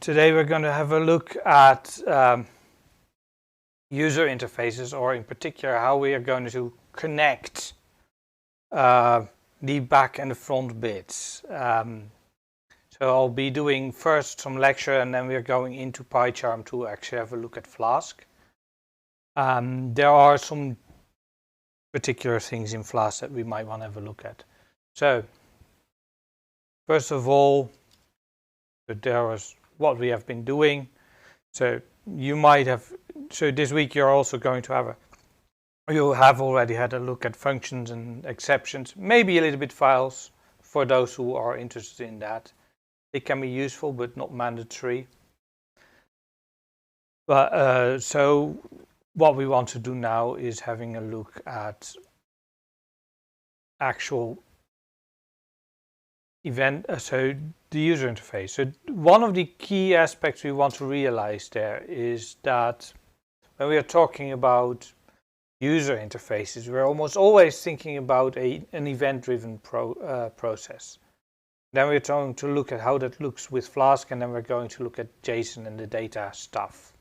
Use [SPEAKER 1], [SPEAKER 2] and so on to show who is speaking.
[SPEAKER 1] Today we're going to have a look at user interfaces, or in particular how we are going to connect the back and the front bits. So I'll be doing first some lecture, and then we're going into PyCharm to actually have a look at Flask. There are some particular things in Flask that we might want to have a look at. So first of all, there was what we have been doing. So you might have, so this week you're also going to have you have already had a look at functions and exceptions, maybe a little bit files for those who are interested in that. It can be useful, but not mandatory. But so what we want to do now is having a look at actual event, so the user interface. So one of the key aspects we want to realize there is that when we are talking about user interfaces, we're almost always thinking about an event-driven process. Then we're going to look at how that looks with Flask, and then we're going to look at JSON and the data stuff.